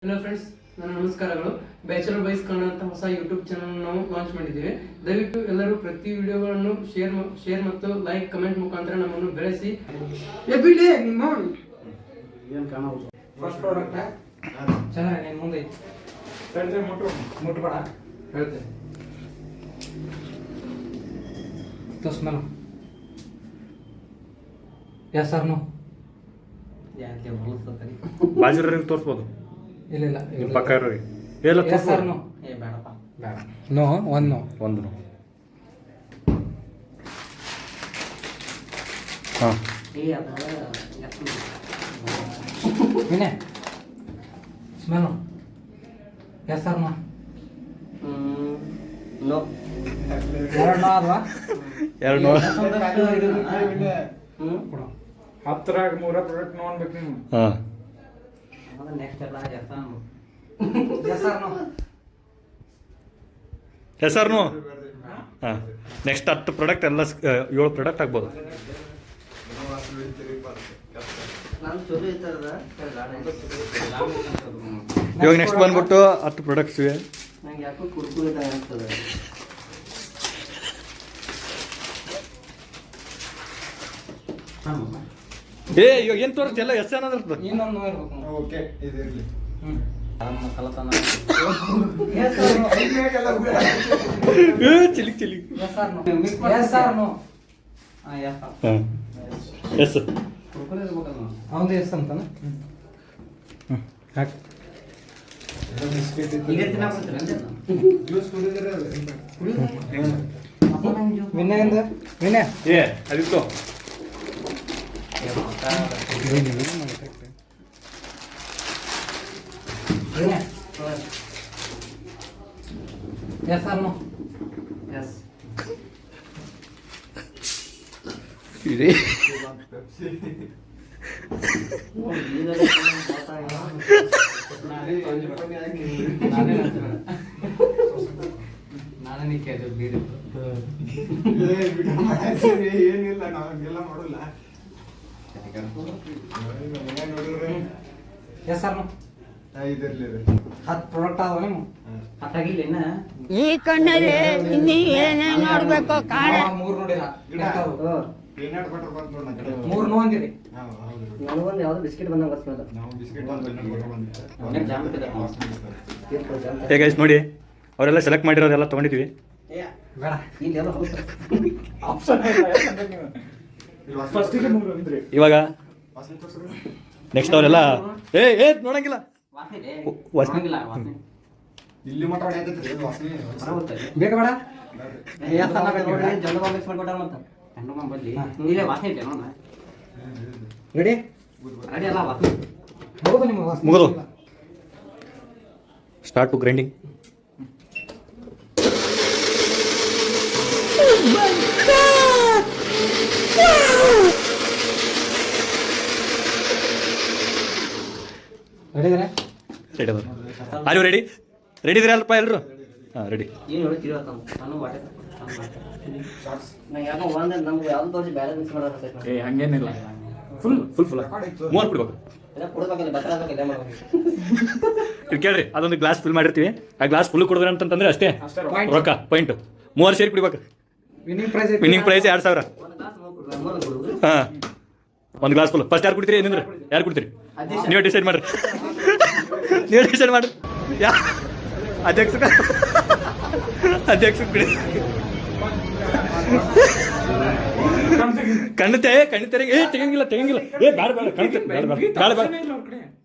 Hello friends, ನನ್ನ ನಮಸ್ಕಾರಗಳು. Bachelor boys Kannada ಅಂತ ಹೊಸ ಯೂಟ್ಯೂಬ್ ಚಾನಲ್ ನಾವು ಲಾಂಚ್ ಮಾಡಿದ್ದೇವೆ. ದಯವಿಟ್ಟು ಎಲ್ಲರೂ ಪ್ರತಿ ವಿಡಿಯೋಗಳನ್ನು ಶೇರ್ ಮತ್ತು ಲೈಕ್ ಕಮೆಂಟ್ ಮುಖಾಂತರ ನಮ್ಮನ್ನು ಬೆಳೆಸಿ. ಫಸ್ಟ್ ಪ್ರಾಡಕ್ಟ್ ಚೆನ್ನಾಗಿ ಮುಂದೆ ಮುಟ್ಬೇಡ ಹೇಳ್ತೇನೆ. ಸ್ಮೆಲ್ ಎಸ್ ಸರ್ ನೋ ಯಾಕೆ ಹೊಲಸತ್ತರಿ ಬಾಜುರರಿಗೆ ತೋರಿಸ್ಬೋದು. ಇಲ್ಲ ಇಲ್ಲ ನಿಮ್ಮ ಪಕ್ಕ ಇರೋರಿ ಎಲ್ಲ ಎಸ್ ಸರ್ ನೋ ಏ ಬೇಡಪ್ಪ ಬೇಡ ನೋ ಒಂದು ನೋ ಹಾಂ ಏ ಅದ ಏನೇ smell no yes sir no no ಎರಡು ನೋ ಅಲ್ವಾ ಎರಡು ನೋ ಹತ್ತರಾಗ ಮೂರ ಪ್ರಾಡಕ್ಟ್ ನೋಡ್ಬೇಕು ನೀವು. ಹಾಂ ನೆಕ್ಸ್ಟ್ ಎಲ್ಲ ಎಸ್ ಸರ್ ನೋ ಹೆಸರು ಹಾಂ ನೆಕ್ಸ್ಟ್ 10 ಪ್ರಾಡಕ್ಟ್ ಎಲ್ಲ 7 ಪ್ರಾಡಕ್ಟ್ ಆಗ್ಬೋದು. ಇವಾಗ ನೆಕ್ಸ್ಟ್ ಬಂದ್ಬಿಟ್ಟು 10 ಪ್ರಾಡಕ್ಟ್ಸ್ ಇವೆ. ನಂಗೆ ಯಾಕೋ ಕುರ್ಕುರೆ ಆಗ್ತದೆ. ಏ ಇವಾಗ ಏನು ತೋರಿಸ್ತಿ ಎಲ್ಲ ಎಷ್ಟು ಅನ್ನೋದ್ರ ಇನ್ನೊಂದು ನೋ ಇರ್ಬೇಕು. ಓಕೆ ಇದಿರ್ಲಿ. ಚಿಲಿಕ್ ಚಿಲಿಕ್ ಹಾಂ ಎಸ್ ಅವನು ಎಸ್ ಅಂತಾನ ಹಾಕಿ ಜ್ಯೂಸ್ ಕುಡಿದ್ರೆ ವಿನಯಂದ ವಿನಯ ಏ ಅದಿತ್ತು ಎಸ್ ಸರ್ ನೋ ಎಸ್ ಇದೆ ನಾನೇ ಕೇಳಿದ್ರು ಬೀರು ಏನಿಲ್ಲ ನಾವೆಲ್ಲ ಮಾಡಲ್ಲ. ಎಸ್ ಸರ್ ನೋ ಇದಿರ್ಲಿ 10 ಪ್ರಾಡಕ್ಟ್ ಅದಾವ ನೀವು ಹತ್ತಾಗಿಲ್ಲ ಇನ್ನ ಈ ಕಣ್ಣಲ್ಲಿ ಇನ್ನೀ ಏನೇ ನೋಡ್ಬೇಕು ಕಾಣ 3 ನೋಡಿಲ್ಲ ಪೀನಟ್ ಬಟರ್ ಬಂತು ನೋಡ ಕಡೆ 3 ನೋ ಅಂದಿರಿ. ಹೌದು ನನಗೊಂದು ಯಾವ್ದು ಬಿಸ್ಕೆಟ್ ಬಂದಂಗೆ ಬರ್ತದೆ. ನಾವು ಬಿಸ್ಕೆಟ್ ಬಂತು. ಹೇ ಗೈಸ್ ನೋಡಿ ಅವರೆಲ್ಲ ಸೆಲೆಕ್ಟ್ ಮಾಡಿರೋದೆಲ್ಲ ತೊಗೊಂಡಿದ್ವಿ. ಬೇಡ ಇಲ್ಲೆಲ್ಲ ಹೌದು ಆಪ್ಷನ್ ಇಲ್ಲ ಫಸ್ಟಿಗೆ ಮೂರು ಅಂದ್ರೆ ಇವಾಗ ವಾಸನೆ ತೋರಿಸ್ರು. ನೆಕ್ಸ್ಟ್ ಅವರೆಲ್ಲ ಏ ನೋಡಂಗಿಲ್ಲ ವಾಸನೆ ವಾಸನೆ. ವಾಸನೆ ವಾಸನೆ ಇಲ್ಲಿ ಮಾತ್ರ ಹೊಡೆಯತೈತ್ರಿ ವಾಸನೆ. ಬೇಕಾ ಬೇಡ ಜಂಡು ಬಾಂಬ್ ಮಿಕ್ಸ್ ಮಾಡ್ಕೊಟ್ಟಾರ ಮತ್ತೆ ಹೆಣ್ಣು ಬಂದು ಇಲ್ಲೇ ವಾಸನೆ ಐತೆ ನೋಡ ರೆಡಿ ರೆಡಿ ಅಲ್ಲ ವಾಸನೆ ಹೌದು ನಿಮ್ಮ ವಾಸನೆ ಮುಗಿದು ಸ್ಟಾರ್ಟ್ ಟು ಗ್ರೈಂಡಿಂಗ್. ರೆಡಿದ್ರೆ ರೆಡಿ ಅದ ಆರ್ ಯು ರೆಡಿ ರೆಡಿ ಇದ್ರಿ ಅಲ್ಪ ಎಲ್ಲರೂ ಹಾಂ ರೆಡಿ. ಏನು ನೋಡಿ ತಿರುವತ್ತ ನಾನು ವಾಟೆ ನಂಗೆ ಯಾಕೋ ಒಂದೇ ನಮ್ಗೆ ಯಾವ್ದು ತೋರಿಸಿ ಬ್ಯಾಲೆನ್ಸ್ ಮಿಕ್ಸ್ ಮಾಡೋದು ಏ ಹಂಗೇನಿಲ್ಲ ಫುಲ್ ಮೂವತ್ತು ಬಿಡ್ಬೇಕು. ಎಲ್ಲ ಕೊಡ್ಬೇಕಲ್ಲ ಬೆಟ್ಟ ಆಗ್ಬೇಕಲ್ಲ ಮಾಡ್ಬೇಕು. ಇದು ಕೇಳ್ರಿ ಅದೊಂದು ಗ್ಲಾಸ್ ಫಿಲ್ ಮಾಡಿರ್ತೀವಿ ಆ ಗ್ಲಾಸ್ ಫುಲ್ ಕುಡಿದ್ರೆ ಅಂತಂದ್ರೆ ಅಷ್ಟೇ ರೊಕ್ಕ ಪಾಯಿಂಟ್ 3 ಸೇರಿ ಕುಡಿಬೇಕು. Winning prize 2000. ಒಂದು ಗ್ಲಾಸ್ ಮೂರು ಕೊಡುವುದು ಹಾಂ ಒಂದು ಗ್ಲಾಸ್ ಫುಲ್ ಫಸ್ಟ್ ಯಾರು ಕುಡ್ತೀರಿ ನಿಂದ್ರೆ ಯಾರು ಕುಡ್ತೀರಿ ನೀವು ಡಿಸೈಡ್ ಮಾಡ್ರಿ ಯಾ ಅಧ್ಯಕ್ಷ ಕುಡಿ ಕಣ್ಣು ತೆರಂಗ ಏ ತೆಗಂಗಿಲ್ಲ ಏ ಬೇಡ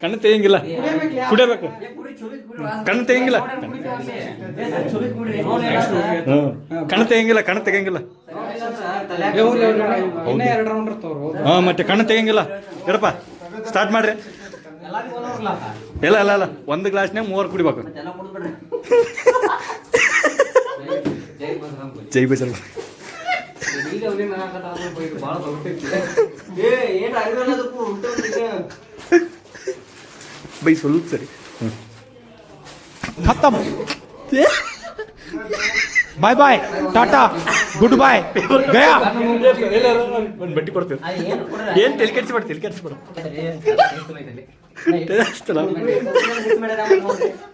ಕಣ್ಣು ತೆಗಿಯಂಗಿಲ್ಲ ಕುಡಿಯಬೇಕು ಕಣ್ಣು ತೆಗಿಯಂಗಿಲ್ಲ ಕಣ್ಣು ತೆಗಿಯಂಗಿಲ್ಲ ಹಾಂ ಮತ್ತೆ ಕಣ್ಣು ತೆಗಿಯಂಗಿಲ್ಲ ಇರಪ್ಪ ಸ್ಟಾರ್ಟ್ ಮಾಡ್ರಿ. ಇಲ್ಲ ಒಂದು ಗ್ಲಾಸ್ನಾಗ 3 ಕುಡಿಬೇಕು. ಎಲ್ಲ ಕೊಡ್ಬಿಡ್ರಿ ಜೈ ಬಜಾರ್ ಈಗ ಅವನಿಗೆ ನಾನು ಭಾಳ ಬರ್ತಿತ್ತು ಏನು ಅರಿವಿಲ್ಲ ಅದಕ್ಕೂ ಉಂಟು ಬೈ ಸ್ವಲ್ಪ ಸರಿ खत्म bye bye tata goodbye गया ಬಟ್ಟಿ ಕೊಡ್ತೀವಿ ಏನು ತೆಲಿ ಕೆಡಿಸ್ಬೇಡ ಅಷ್ಟಲ್ಲ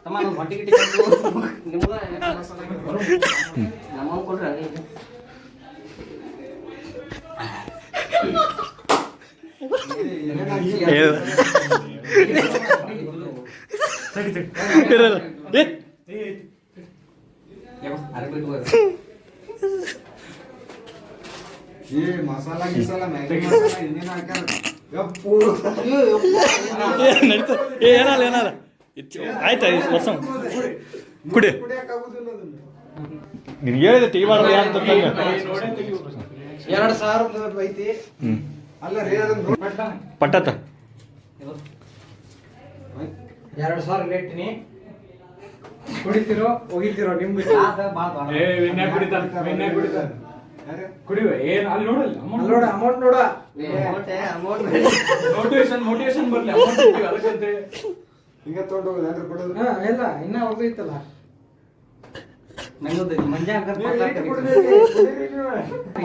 ತಮ್ಮ ನಾವು ಹೊಟ್ಟೆ ಗಿಟ್ಟಿ ನಿಮ್ಗೆ ನಮ್ಮ ಕೊಡ್ರಿ ಅದೇ ಇರಲ್ಲ ಏ ಮಸಾಲ ಗಿಸಾಲ ಮ್ಯಾಗಿ ಮಸಾಲ ಇನ್ನೇನು ಹಾಕ್ಯಾರ ಯಪ್ಪು ನಡೀತ ಏನಲ್ಲ ಏನಲ್ಲ ಆಯ್ತಾ ವರ್ಷ ಕುಡಿ ಕುಡಿಯಕ್ಕಾಗುದಿಲ್ಲ ಅದನ್ನ ನೀನು ಹೇಳಿದೆ ತೆಗಿಬಾರ್ದು ಯಾರು ಅಂತಂದಾಗ 2000 ಐತಿ ಹ್ಞೂ ಅಲ್ಲ ರೀ ಅದನ್ನ ಪಟ್ಟತ್ತ 2000 ರೇಟ್ನಿ ಕುಡಿತಿರೋ ಹೋಗಿತಿರೋ ನಿಮ್ಗೆ ಕುಡಿವ ಏನ್ ಅಲ್ಲಿ ನೋಡಲ್ಲ ನೋಡ ಅಮೌಂಟ್ ನೋಡ ಮೋಟಿವೇಶನ್ ಬರ್ಲಿ ಅಮೌಂಟ್ ಅದಕ್ಕಂತೆ ಹಿಂಗ ತಗೊಂಡು ಹೋಗೋದು ಅಂದ್ರೆ ಕೊಡೋದು ಇಲ್ಲ ಇನ್ನ ಹೋಗೈತಲ್ಲ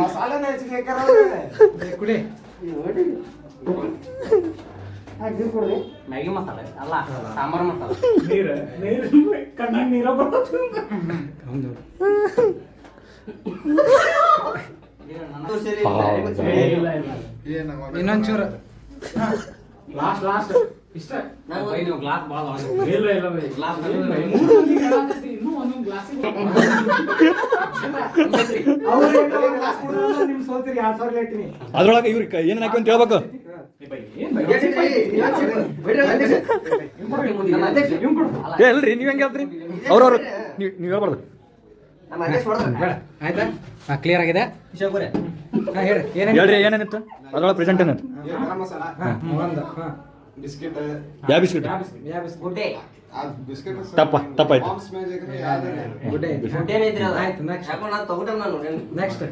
ಮಸಾಲೆನ ಹೆಚ್ಚಿಗೆ ಹಾಕ್ಯಾರ ಕುಡಿ ಮ್ಯಾಗಿ ಮಸಾಲೆ ಅಲ್ಲ ಸಾಂಬಾರ್ ಮಸಾಲೆ ನೀರು ಕಣ್ಣಾಗ ನೀರ ಇನ್ನೊಂಚೂರು ಲಾಸ್ಟ್ ಇಷ್ಟ ನೀವು ಗ್ಲಾಸ್ ಭಾಳ ಇಲ್ಲ ಗ್ಲಾಸ್ ಇನ್ನೂ ಒಂದೊಂದು ಗ್ಲಾಸ್ ನಿಮ್ ಸೋತಿರಿ 2000 ಲೇಟಿನಿ ಅದ್ರೊಳಗೆ ಇವ್ರಿಗೆ ಏನೇನು ಹಾಕಿ ಅಂತ ಹೇಳ್ಬೇಕು ಏ ಅಲ್ರಿ ನೀವು ಹೆಂಗೆ ಹೇಳ್ತೀರಿ ಅವ್ರವ್ರು ನೀವು ಹೇಳ್ಬಾರ್ದು ಬೇಡ ಆಯ್ತಾ ಕ್ಲಿಯರ್ ಆಗಿದೆ ಹೇಳಿ ಏನೇನು ಹೇಳ್ರಿ ಏನೇನಿತ್ತು ಅದ್ರೊಳಗೆ ಪ್ರೆಸೆಂಟ್ ಏನಿತ್ತು ಗರಂ ಮಸಾಲ ಒಂದು ಬಿಸ್ಕೆಟ್ ಯಾವ ಬಿಸ್ಕಿಟ್ ಗುಡ್ಡೆ ಆ ಬಿಸ್ಕೆಟ್ ತಪ್ಪಾಯ್ತು. ಬಾಂಬ್ಸ್ ಮ್ಯಾಜಿಕ್ ಯಾವ್ದು ಗುಡ್ಡೆ ಗುಡ್ಡೇನೈತ್ರಿ ಅದು ಆಯ್ತು, next. ಯಾಕೋ ನಾನು ತಗೊಂಡೆ ನಾನು ನೆಕ್ಸ್ಟ್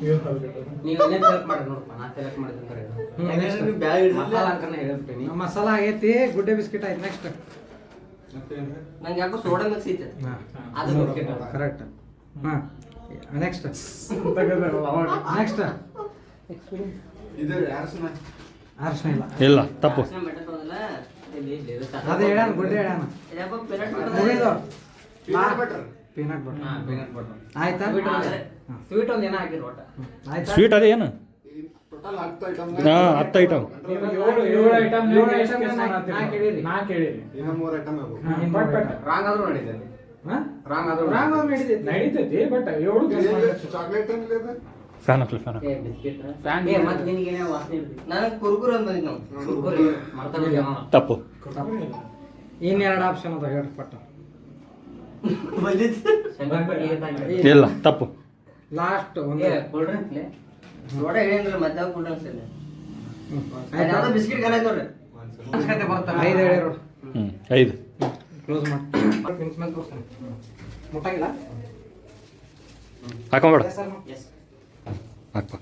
ನೀವು ಏನೇನು ಸೆಲೆಕ್ಟ್ ಮಾಡಿ ನೋಡಪ್ಪ ನಾ ಸೆಲೆಕ್ಟ್ ಮಾಡಿದ್ರೆ ಮಸಾಲ ಅಂಕನ ಹೇಳ್ಬಿಟ್ಟಿನಿ ಮಸಾಲ ಆಗೈತಿ ಗುಡ್ಡೆ ಬಿಸ್ಕಿಟ್ ಆಯ್ತು ನೆಕ್ಸ್ಟ್ ನಂಗೆ ಯಾಕೋ ಸೋಡಾ ಮಿಕ್ಸ್ ಐತೆ ಅದು ಬಿಸ್ಕೆಟ್ ಕರೆಕ್ಟ್ ನೆಕ್ಸ್ಟ್ ನೆಕ್ಸ್ಟ್ ಇದು ಯಾರು ಸುಮ್ಮ ಅರ್ಶನ ಇಲ್ಲ ಇಲ್ಲ ತಪ್ಪು ಅದೇ ಹೇಳಣ ಗುಡ್ಡೆ ಹೇಳಣ ಮುಗಿದು peanut butter peanut butter peanut butter ಆಯ್ತಾ ಸ್ವೀಟ್ ಒಂದು ಏನೋ ಹಾಕಿದ್ರು ಒಟ್ಟ ಆಯ್ತಾ ಸ್ವೀಟ್ ಅದೇ ಏನು ಟೋಟಲ್ 10 ಐಟಮ್ ಹಾಂ 10 ಐಟಮ್ ಏಳು ಐಟಮ್ ನಾ ಕೇಳಿರಿ ಇನ್ನು 3 ಐಟಮ್ ಇವು ರಾಂಗ್ ಆದ್ರೂ ನಡೀತದೆ ರಾಂಗ್ ಆದ್ರೂ ನಡೀತೈತಿ ಬಟ್ ಏಳು ಚಾಕ್ಲೇಟ್ ಏನಿಲ್ಲ ಇದು ಫ್ಯಾನ್ ಹಾಕ್ಲಿ ಫ್ಯಾನ್ ಏ ಬಿಸ್ಕೆಟ್ ಏ ಮತ್ತೆ ನಿನಗೇನೇ ವಾಸನೆ ಇರ್ತದೆ ನನಗೆ ಕುರ್ಕುರ್ ಅಂತ ನಾವು ಕುರ್ಕುರಿ ಮಾಡ್ತಾ ತಪ್ಪು ಇನ್ನೆರಡು ಆಪ್ಷನ್ ಅದ ಹೇಳ್ರಿ ಪಟ್ಟ ಇಲ್ಲ ತಪ್ಪು ಲಾಸ್ಟ್ ಒಂದು ಕೂಲ್ ಡ್ರಿಂಕ್ಸ್ ನೋಡ ಹೇಳಿದ್ರೆ ಮತ್ತೆ ಕೂಲ್ ಡ್ರಿಂಕ್ಸ್ ಇಲ್ಲ ಯಾವ್ದೋ ಬಿಸ್ಕೆಟ್ ಕಲೆ ನೋಡ್ರಿ ಅನ್ಸ್ಕತೆ ಬರ್ತಾನೆ 5 ಹೇಳಿರು ಹ್ಞೂ 5 ಕ್ಲೋಸ್ ಮಾಡಿ ಪಿನ್ಸ್ ಮೇಲೆ ತೋರಿಸ್ತಾನೆ ಮುಟ್ಟಂಗಿಲ್ಲ ಹಾಕೊಂಬೇಡ ಎಸ್ ಹಾಕ್ಪ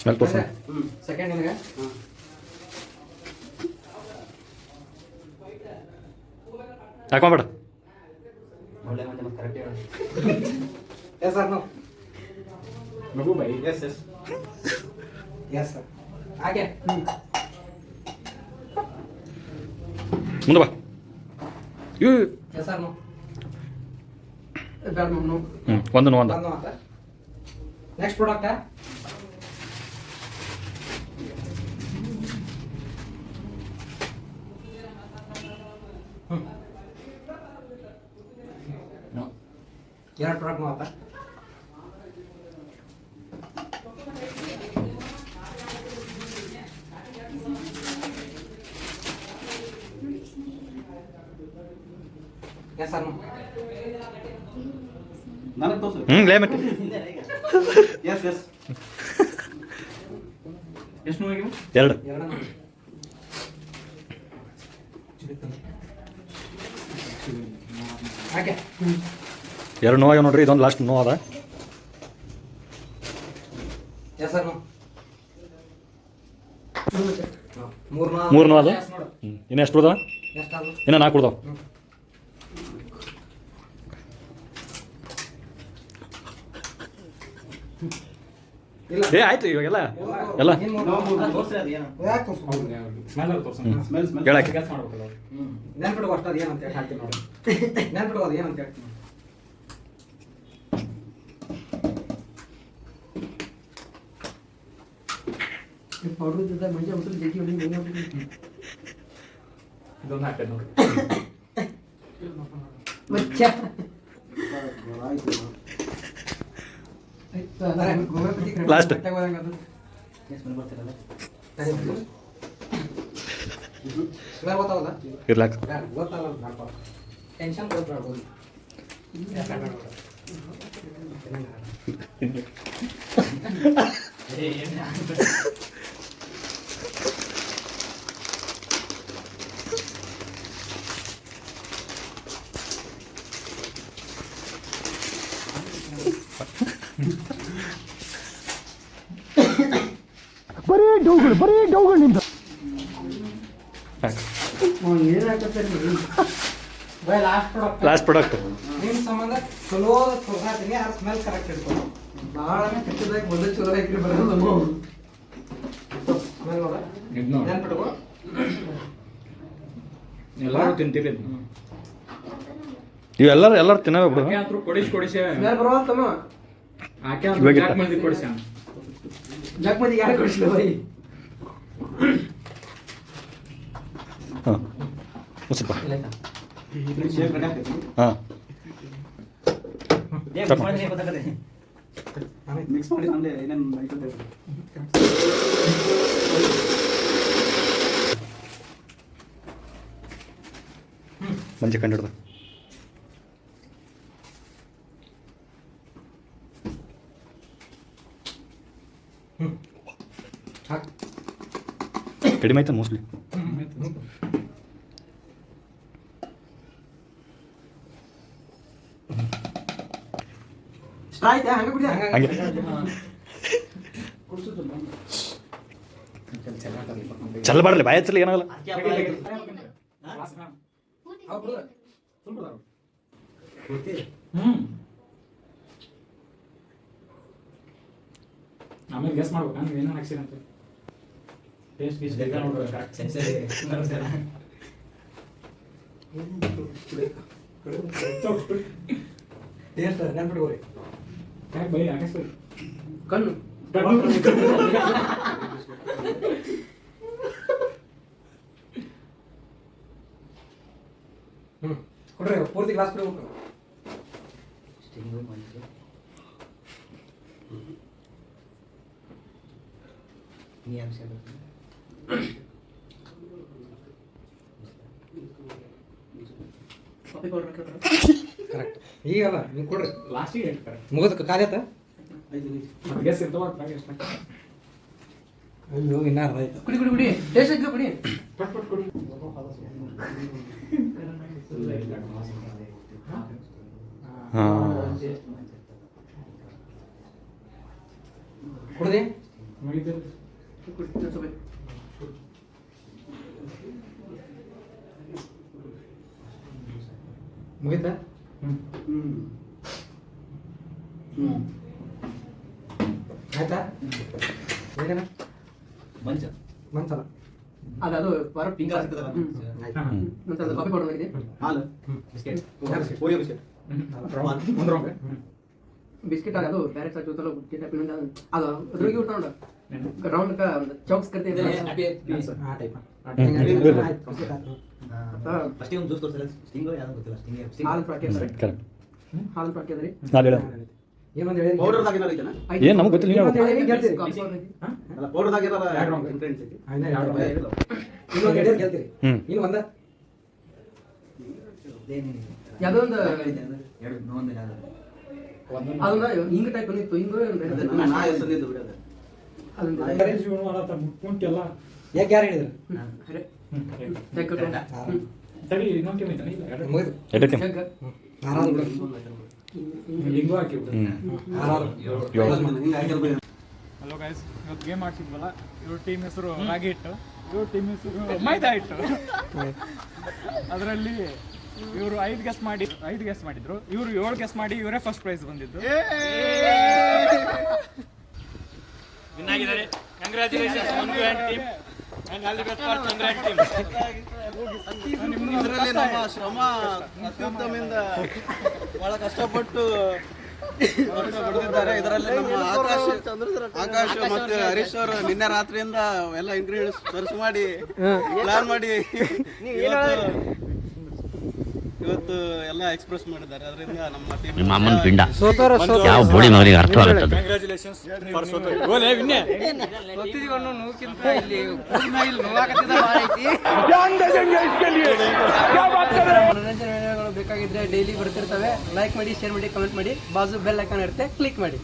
ಸ್ಮೆಲ್ ತೋರ್ಸ ಸೆಕೆಂಡ್ ನಿನಗೆ ಹಾಕೊಂಬೇಡ ಒಳ್ಳೆ ಮಂದಿ ಮತ್ತೆ ಕರೆಕ್ಟ್ ಹೇಳಿ ಎಸ್ ಸರ್ ನೋ ಮಗು ಬೈ ಎಸ್ ಎಸ್ ಸರ್ ಹಾಗೆ ಮುಂದೆ ಬಾ ಇವು ಎಸ್ ಸರ್ ನೋ ಬ್ಯಾಡ ಮಮ್ಮನು ಒಂದು ಒಂದು ಬಂದು ಅಂತ ನೆಕ್ಸ್ಟ್ ಪ್ರಾಡಕ್ಟ್ ಎರಡು ಪ್ರಾಡಕ್ಟ್ ಮಾತಾ ಎಸ್ ಸರ್ ನೋ ನನಗೆ ತೋರ್ಸು ಲೇ ಮತ್ತೆ ಎಸ್ ಎಷ್ಟು ನೋವು 2 ಎರಡನ್ನ ಹಾಗೆ 2 ನೋವಾಗ ನೋಡ್ರಿ ಇದೊಂದು ಲಾಸ್ಟ್ ನೋವು ಅದ ಎಸ್ ಸರ್ ನೋ 3 ನೋವು ಅದ ಇನ್ನು ಎಷ್ಟು ಉಳ್ದಾವ ಎಷ್ಟಾದ್ರು ಇನ್ನು 4 ಉಳ್ದಾವ ಏ ಆಯ್ತು ಇವಾಗೆಲ್ಲ ಎಲ್ಲ ತೋರ್ಸ್ರಿ ಅದು ಏನು ಯಾಕೆ ತೋರ್ಸ್ಕೊಂಡು ಹೇಳಕ್ಕೆ ನೆನ್ಪಿಡುವ ಅಷ್ಟು ಅದು ಏನಂತ ಹೇಳಿ ಹಾಕ್ತೀನಿ ನೋಡಿ ನೆನ್ಪಿಡುವ ಅದು ಏನಂತ ಹೇಳ್ತೀನಿ ಪೌಡರ್ ಜೊತೆ ಮಂಜೆ ಮೊಸರು ಜಗ್ಗಿ ಹೊಡಿ ಇದೊಂದು ಹಾಕ್ತೇನೆ ನೋಡಿ Last. ಗೊತ್ತಾವಲ್ಲ ಇರ್ಲಾಕ ಗೊತ್ತಾಗಲ್ಲ ಟೆನ್ಷನ್ ಕೊಡ್ಬಾರ್ದು ಬರೀ ಡೌಗಳು ನಿಮ್ದು ಲಾಸ್ಟ್ ಪ್ರಾಡಕ್ಟ್ ನಿಮ್ಮ ಸಂಬಂಧ ಚಲೋ ತೊಗೊಳ್ತೀನಿ ಆ ಸ್ಮೆಲ್ ಕರೆಕ್ಟ್ ಇಟ್ಕೊಂಡು ಭಾಳ ಕೆಟ್ಟದಾಗಿ ಮೊದಲು ಚಲೋ ಐತ್ರಿ ಬರೋದು ಸ್ಮೆಲ್ ನೋಡ ನೆನ್ಪಿಟ್ಕೋ ಎಲ್ಲರೂ ತಿಂತೀರಿ ಇವೆಲ್ಲರೂ ತಿನ್ನವೇ ಬಿಡು ಸ್ಮೆಲ್ ಬರುವಂತಮ್ಮ ಜಗ್ ಮಂದಿ ಯಾರು ಕೊಡಿಸ್ಲ ಬೈ ಹಾಂ ಸ್ವಲ್ಪ ಹಾಂ ಮಿಕ್ಸ್ ಮಾಡಿ ಅಂದ್ರೆ ಏನೇನು ಮಂಚೆ ಕಂಡಿಡ್ದು ಕಡಿಮೆ ಆಯ್ತಾ ಮೋಸ್ಟ್ಲಿ ಆಯ್ತಾ ಹಂಗೆ ಕುಡಿದ ಹಂಗೆ ಚಲ್ಲಬಾರ್ಲಿ ಬಾಯ ಹಚ್ಚಲಿ ಏನಾಗಲ್ಲ ಆಮೇಲೆ ಗೆಸ್ ಮಾಡ್ಬೇಕು ನೀವು ಏನೇನು ಹಾಕ್ಸಿರಿ ಅಂತ ಟೇಸ್ಟ್ ಗೀಸ್ ನೋಡ್ಬೇಕು ಕರೆಕ್ಟ್ ಟೇಸ್ಟ್ ನೆನ್ಪಿಟ್ಕೋರಿ ಯಾಕೆ ಬೈ ಹಾಕಿಸ್ರಿ ಕಣ್ಣು ಕೊಡ್ರಿ ಪೂರ್ತಿ ಗ್ಲಾಸ್ ಕೊಡ್ಬೇಕು ಕಾಫಿ ಪೌಡರ್ ಕರೆಕ್ಟ್ ಈಗಲ್ಲ ನೀವು ಕೊಡ್ರಿ ಲಾಸ್ಟಿಗೆ ಹೇಳಿ ಕರೆಕ್ಟ್ ಮುಗಿದ ಕಾಲೇತ ಮತ್ತೆ ಗೆಸ್ ಇರ್ತಾವ ಎಷ್ಟು ಅಯ್ಯೋ ಇನ್ನ ಅರ್ಧ ಆಯ್ತು ಕುಡಿ ಕುಡಿ ಕುಡಿ ಟೇಸ್ಟ್ ಐತಿ ಕುಡಿ ಪಟ್ ಪಟ್ ಕೊಡಿ ಕುಡ್ದಿ ಮುಗಿದಿಲ್ಲ ಕುಡಿ ಸ್ವಲ್ಪ ಮುಗಿತಾ ಆಯ್ತಾ ಹೇಗನ ಮಂಚಲ ಅದು ಬರೋ ಪಿಂಕ್ ಆಗ್ತದಲ್ಲ ನಂತರ ಕಾಫಿ ಪೌಡರ್ ಆಗಿದೆ ಹಾಲು ಬಿಸ್ಕೆಟ್ ಓರಿಯೋ ಬಿಸ್ಕೆಟ್ ಒಂದು ರೌಂಡ್ ಬಿಸ್ಕೆಟ್ ಅದು ಬ್ಯಾರೆಟ್ ಸಾಕು ತಲೋ ಪಿಣ್ಣ ಅದು ಅದ್ರಿಗೆ ಉರ್ತಾಂಡ ರೌಂಡ್ का चॉक्स करते हैं ಆ ಟೈಪ್ ಫಸ್ಟ್ ಒಂದು ಜ್ಯೂಸ್ ತೋರಿಸಲ್ಲ ಸ್ಟಿಂಗ್ ಯಾವುದು ಗೊತ್ತಿಲ್ಲ ಸ್ಟಿಂಗ್ ಹಾಲು ಹಾಕಿದ್ರೆ ಕರೆಕ್ಟ್ ಹಾಲು ಹಾಕಿದ್ರೆ ನಾನು ಹೇಳ ಏನಂತ ಹೇಳಿ ಪೌಡರ್ ದಾಗ ಏನಾರ ಐತನ ಏನು ನಮ್ಗೆ ಗೊತ್ತಿಲ್ಲ ನೀವು ಅಲ್ಲ ಪೌಡರ್ ದಾಗ ಏನಾರ ಎರಡು ರೌಂಡ್ ಇಂಗ್ರೀಡಿಯೆಂಟ್ಸ್ ಐತಿ ಇನ್ನೊಂದು ಎಡೆ ಗೆಲ್ತೀರಿ ಇನ್ನು ಒಂದ ಯಾವುದೋ ಒಂದು ಎರಡು ನೋಂದ ಅದನ್ನ ಹಿಂಗ್ ಟೈಪ್ ಬಂದಿತ್ತು ಹಿಂಗು ನಾ ಹೆಸರಿದ್ದು ಬಿಡೋದು ಮುಂಟೆಲ್ಲ ಯಾಕೆ ಯಾರು ಹೇಳಿದ್ರು ತಡಿ ಇನ್ನೊಂದು ಟೈಮ್ ಐತಾನೆ ಇಲ್ಲ ಮುಗಿದು ಎಡಕ್ಕೆ ಆರಾರು ಬಿಡು ಲಿಂಗು ಹಾಕಿ ಆರಾರು ಹಲೋ ಗೈಸ್ ಇವತ್ತು ಗೇಮ್ ಆಡ್ತಿದ್ವಲ್ಲ ಇವ್ರ ಟೀಮ್ ಹೆಸರು ರಾಗಿ ಹಿಟ್ಟು ಇವ್ರ ಟೀಮ್ ಹೆಸರು ಮೈದಾ ಹಿಟ್ಟು ಅದರಲ್ಲಿ ಇವರು 5 ಗೆಸ್ ಮಾಡಿದ್ರು ಇವರು 7 ಗೆಸ್ ಮಾಡಿ ಇವರೇ ಫಸ್ಟ್ ಪ್ರೈಸ್ ಬಂದಿದ್ದು ವಿನ್ ಆಗಿದ್ದಾರೆ. Congratulations Manju and team and all the best for Chandra and team. ಇದರಲ್ಲಿ ನಮ್ಮ ಶ್ರಮ ಅತ್ಯುತ್ತಮದಿಂದ ಬಹಳ ಕಷ್ಟಪಟ್ಟು ಬರೆದಿದ್ದಾರೆ. ಇದರಲ್ಲಿ ನಮ್ಮ ಆಕಾಶ್ ಮತ್ತು ಹರೀಶ್ ಅವರು ನಿನ್ನೆ ರಾತ್ರಿಯಿಂದ ಎಲ್ಲ ಇಂಗ್ರೀಡಿಯೆಂಟ್ಸ್ ಸರ್ಚ್ ಮಾಡಿ ಪ್ಲಾನ್ ಮಾಡಿ ಇವತ್ತು ಎಲ್ಲ ಎಕ್ಸ್ಪ್ರೆಸ್ ಮಾಡಿದ್ದಾರೆ. ಅದರಿಂದ ನಮ್ಮ ಟೀಮ್ ನಿಮ್ಮ ಅಮ್ಮನ ಪಿಂಡ ಯಾವ ಬೋಳಿ ಮಗನಿಗೆ ಅರ್ಥವಾಗುತ್ತದೆ. ಕಂಗ್ರಾಚುಲೇಷನ್ಸ್ ಫಾರ್ ಸೋತ ಗೋಲೆ ವಿನ್ನೆ. ಗೊತ್ತಿದೀವಣ್ಣು ನೋವುಕ್ಕಿಂತ ಇಲ್ಲಿ ನೋವಾಗತ್ತಿದ ಭಾಳ ಐತಿ. ಮನೋರಂಜನೆ ವಿಡಿಯೋಗಳು ಬೇಕಾಗಿದ್ರೆ ಡೈಲಿ ಬರ್ತಿರ್ತವೆ. ಲೈಕ್ ಮಾಡಿ, ಶೇರ್ ಮಾಡಿ, ಕಮೆಂಟ್ ಮಾಡಿ, ಬಾಜು ಬೆಲ್ ಐಕಾನ್ ಇರುತ್ತೆ, ಕ್ಲಿಕ್ ಮಾಡಿ.